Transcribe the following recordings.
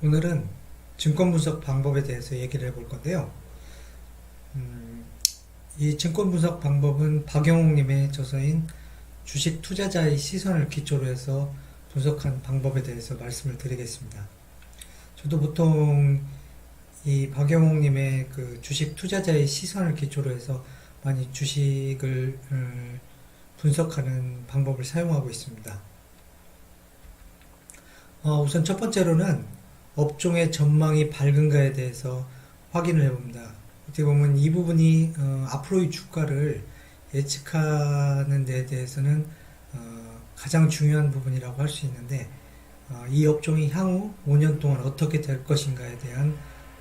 오늘은 증권 분석 방법에 대해서 얘기를 해볼 건데요. 이 증권 분석 방법은 박영욱님의 저서인 주식 투자자의 시선을 기초로 해서 분석한 방법에 대해서 말씀을 드리겠습니다. 저도 보통 이 박영욱님의 그 주식 투자자의 시선을 기초로 해서 많이 주식을 분석하는 방법을 사용하고 있습니다. 우선 첫 번째로는 업종의 전망이 밝은가에 대해서 확인을 해봅니다. 어떻게 보면 이 부분이 앞으로의 주가를 예측하는 데 대해서는 가장 중요한 부분이라고 할 수 있는데, 이 업종이 향후 5년 동안 어떻게 될 것인가에 대한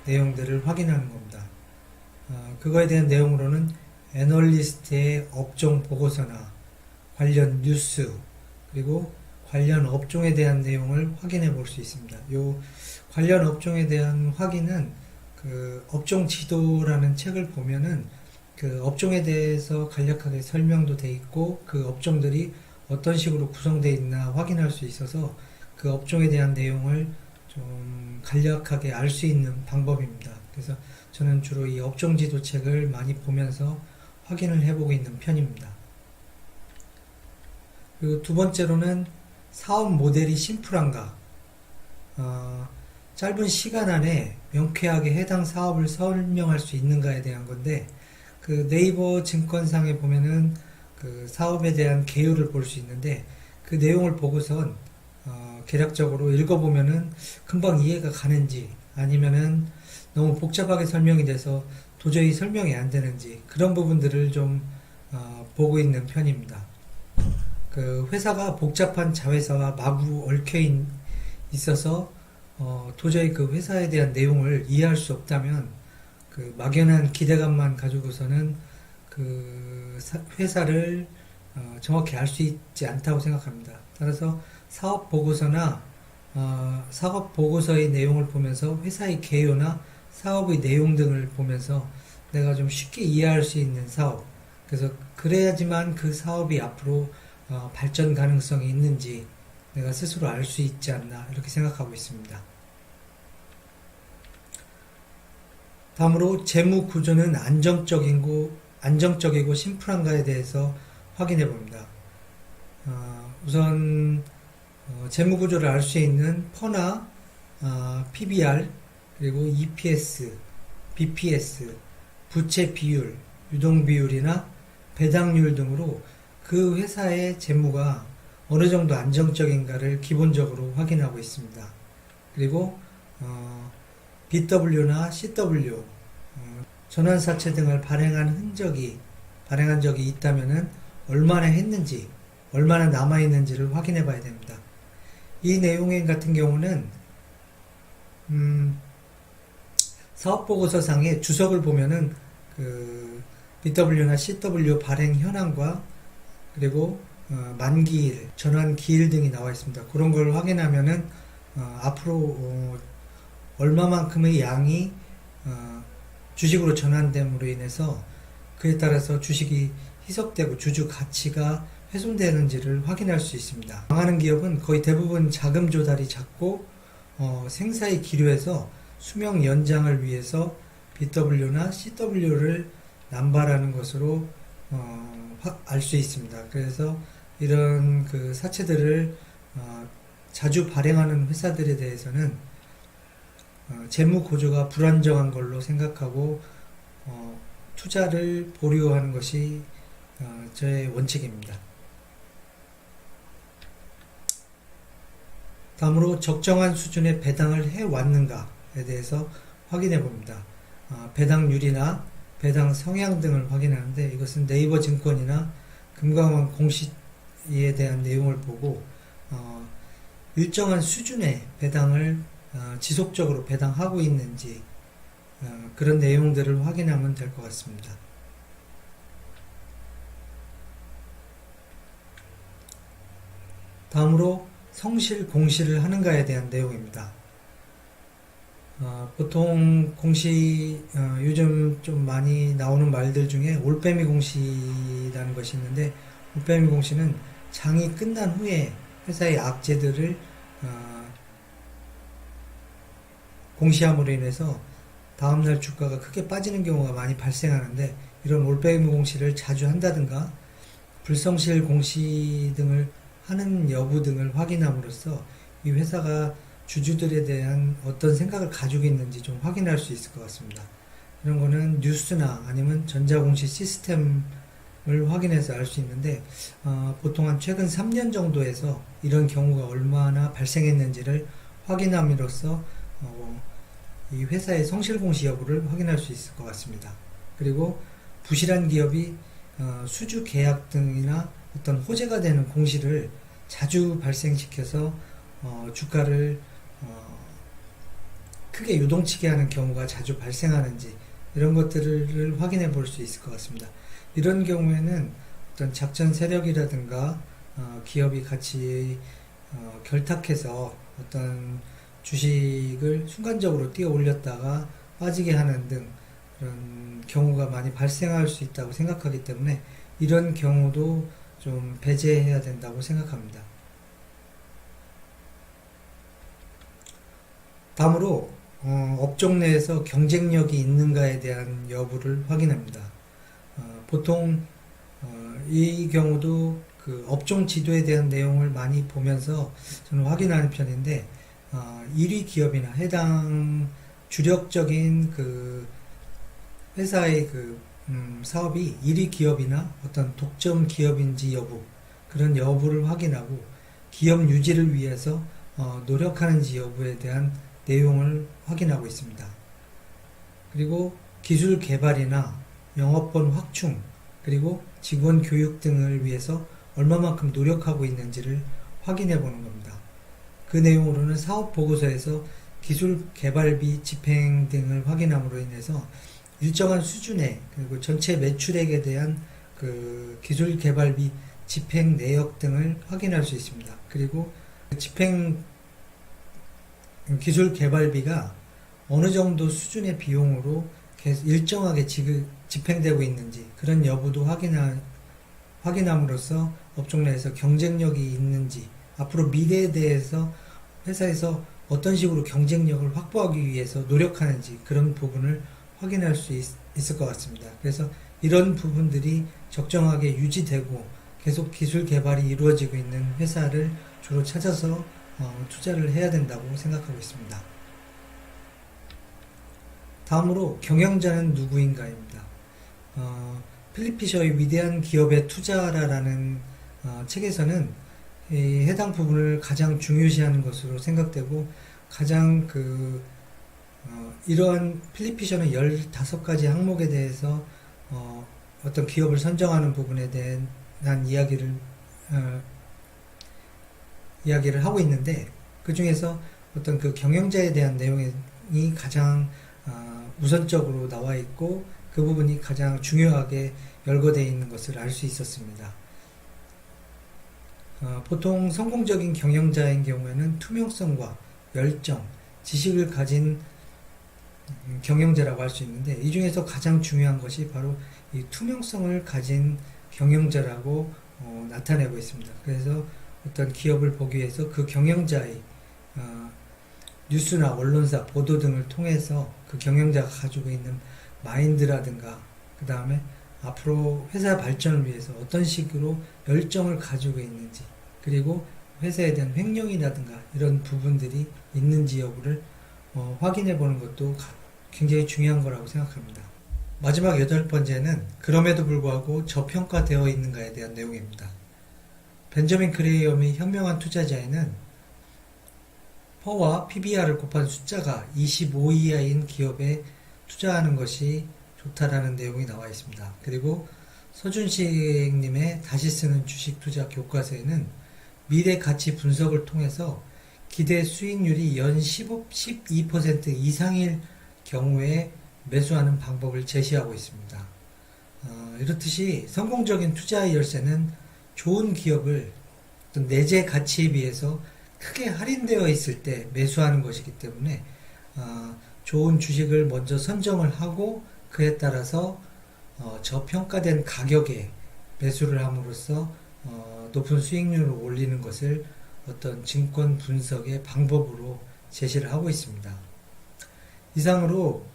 내용들을 확인하는 겁니다. 그거에 대한 내용으로는 애널리스트의 업종 보고서나 관련 뉴스, 그리고 관련 업종에 대한 내용을 확인해 볼 수 있습니다. 요 관련 업종에 대한 확인은 그 업종 지도라는 책을 보면은 그 업종에 대해서 간략하게 설명도 돼 있고, 그 업종들이 어떤 식으로 구성되어 있나 확인할 수 있어서 그 업종에 대한 내용을 좀 간략하게 알 수 있는 방법입니다. 그래서 저는 주로 이 업종 지도 책을 많이 보면서 확인을 해보고 있는 편입니다. 그리고 두 번째로는 사업 모델이 심플한가, 짧은 시간 안에 명쾌하게 해당 사업을 설명할 수 있는가에 대한 건데, 그 네이버 증권상에 보면은 그 사업에 대한 개요를 볼 수 있는데, 그 내용을 보고선 개략적으로 읽어보면은 금방 이해가 가는지, 아니면은 너무 복잡하게 설명이 돼서 도저히 설명이 안 되는지, 그런 부분들을 좀 보고 있는 편입니다. 그 회사가 복잡한 자회사와 마구 얽혀 있어서 도저히 그 회사에 대한 내용을 이해할 수 없다면, 그 막연한 기대감만 가지고서는 그 회사를 정확히 알 수 있지 않다고 생각합니다. 따라서 사업 보고서나 사업 보고서의 내용을 보면서 회사의 개요나 사업의 내용 등을 보면서 내가 좀 쉽게 이해할 수 있는 사업, 그래서 그래야지만 그 사업이 앞으로 발전 가능성이 있는지 내가 스스로 알 수 있지 않나, 이렇게 생각하고 있습니다. 다음으로 재무 구조는 안정적이고 심플한가에 대해서 확인해 봅니다. 우선 재무 구조를 알 수 있는 퍼나 PBR, 그리고 EPS, BPS, 부채 비율, 유동 비율이나 배당률 등으로 그 회사의 재무가 어느 정도 안정적인가를 기본적으로 확인하고 있습니다. 그리고 BW나 CW, 전환사채 등을 발행한 적이 있다면은 얼마나 했는지, 얼마나 남아있는지를 확인해 봐야 됩니다. 이 내용 같은 경우는 사업보고서상의 주석을 보면은 그 BW나 CW 발행 현황과 그리고 만기일, 전환기일 등이 나와 있습니다. 그런 걸 확인하면은 앞으로 얼마만큼의 양이 주식으로 전환됨으로 인해서 그에 따라서 주식이 희석되고 주주 가치가 훼손되는지를 확인할 수 있습니다. 망하는 기업은 거의 대부분 자금 조달이 작고 생사의 기류에서 수명 연장을 위해서 BW나 CW를 남발하는 것으로 알 수 있습니다. 그래서 이런 그 사채들을 자주 발행하는 회사들에 대해서는 재무 구조가 불안정한 걸로 생각하고 투자를 보류하는 것이 저의 원칙입니다. 다음으로 적정한 수준의 배당을 해왔는가에 대해서 확인해 봅니다. 배당률이나 배당 성향 등을 확인하는데, 이것은 네이버 증권이나 금강원 공시에 대한 내용을 보고 일정한 수준의 배당을 지속적으로 배당하고 있는지 그런 내용들을 확인하면 될 것 같습니다. 다음으로 성실 공시를 하는가에 대한 내용입니다. 보통 공시, 요즘 좀 많이 나오는 말들 중에 올빼미 공시라는 것이 있는데, 올빼미 공시는 장이 끝난 후에 회사의 악재들을 공시함으로 인해서 다음날 주가가 크게 빠지는 경우가 많이 발생하는데, 이런 올빼미 공시를 자주 한다든가 불성실 공시 등을 하는 여부 등을 확인함으로써 이 회사가 주주들에 대한 어떤 생각을 가지고 있는지 좀 확인할 수 있을 것 같습니다. 이런 거는 뉴스나 아니면 전자공시 시스템을 확인해서 알 수 있는데, 보통 한 최근 3년 정도에서 이런 경우가 얼마나 발생했는지를 확인함으로써 이 회사의 성실공시 여부를 확인할 수 있을 것 같습니다. 그리고 부실한 기업이 수주 계약 등이나 어떤 호재가 되는 공시를 자주 발생시켜서 주가를 크게 요동치게 하는 경우가 자주 발생하는지, 이런 것들을 확인해 볼 수 있을 것 같습니다. 이런 경우에는 어떤 작전 세력이라든가 기업이 같이 결탁해서 어떤 주식을 순간적으로 뛰어 올렸다가 빠지게 하는 등 그런 경우가 많이 발생할 수 있다고 생각하기 때문에, 이런 경우도 좀 배제해야 된다고 생각합니다. 다음으로 업종 내에서 경쟁력이 있는가에 대한 여부를 확인합니다. 보통 이 경우도 그 업종 지도에 대한 내용을 많이 보면서 저는 확인하는 편인데, 1위 기업이나 해당 주력적인 그 회사의 그 사업이 1위 기업이나 어떤 독점 기업인지 여부, 그런 여부를 확인하고 기업 유지를 위해서 노력하는지 여부에 대한 내용을 확인하고 있습니다. 그리고 기술 개발이나 영업권 확충, 그리고 직원 교육 등을 위해서 얼마만큼 노력하고 있는지를 확인해 보는 겁니다. 그 내용으로는 사업 보고서에서 기술 개발비 집행 등을 확인함으로 인해서 일정한 수준의, 그리고 전체 매출액에 대한 그 기술 개발비 집행 내역 등을 확인할 수 있습니다. 그리고 집행 기술 개발비가 어느 정도 수준의 비용으로 일정하게 집행되고 있는지, 그런 여부도 확인함으로써 업종 내에서 경쟁력이 있는지, 앞으로 미래에 대해서 회사에서 어떤 식으로 경쟁력을 확보하기 위해서 노력하는지, 그런 부분을 확인할 수 있을 것 같습니다. 그래서 이런 부분들이 적정하게 유지되고 계속 기술 개발이 이루어지고 있는 회사를 주로 찾아서 투자를 해야 된다고 생각하고 있습니다. 다음으로 경영자는 누구인가입니다. 필립 피셔의 위대한 기업의 투자라는 책에서는 해당 부분을 가장 중요시하는 것으로 생각되고, 가장 이러한 필립 피셔는 15가지 항목에 대해서 어떤 기업을 선정하는 부분에 대한 이야기를 하고 있는데, 그 중에서 어떤 그 경영자에 대한 내용이 가장 우선적으로 나와 있고, 그 부분이 가장 중요하게 열거되어 있는 것을 알 수 있었습니다. 보통 성공적인 경영자인 경우에는 투명성과 열정, 지식을 가진 경영자라고 할 수 있는데, 이 중에서 가장 중요한 것이 바로 이 투명성을 가진 경영자라고 나타내고 있습니다. 그래서 어떤 기업을 보기 위해서 그 경영자의 뉴스나 언론사 보도 등을 통해서 그 경영자가 가지고 있는 마인드라든가, 그 다음에 앞으로 회사 발전을 위해서 어떤 식으로 열정을 가지고 있는지, 그리고 회사에 대한 횡령이라든가 이런 부분들이 있는지 여부를 확인해 보는 것도 굉장히 중요한 거라고 생각합니다. 마지막 8번째는 그럼에도 불구하고 저평가되어 있는가에 대한 내용입니다. 벤저민 그레이엄의 현명한 투자자에는 퍼와 PBR을 곱한 숫자가 25 이하인 기업에 투자하는 것이 좋다라는 내용이 나와 있습니다. 그리고 서준식님의 다시 쓰는 주식 투자 교과서에는 미래 가치 분석을 통해서 기대 수익률이 연 12% 이상일 경우에 매수하는 방법을 제시하고 있습니다. 이렇듯이 성공적인 투자의 열쇠는 좋은 기업을 어떤 내재 가치에 비해서 크게 할인되어 있을 때 매수하는 것이기 때문에 좋은 주식을 먼저 선정을 하고 그에 따라서 저평가된 가격에 매수를 함으로써 높은 수익률을 올리는 것을 어떤 증권 분석의 방법으로 제시를 하고 있습니다. 이상으로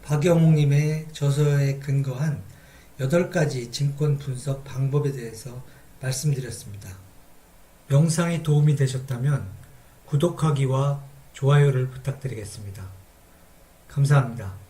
박영웅님의 저서에 근거한 8가지 증권 분석 방법에 대해서 말씀드렸습니다. 영상이 도움이 되셨다면 구독하기와 좋아요를 부탁드리겠습니다. 감사합니다.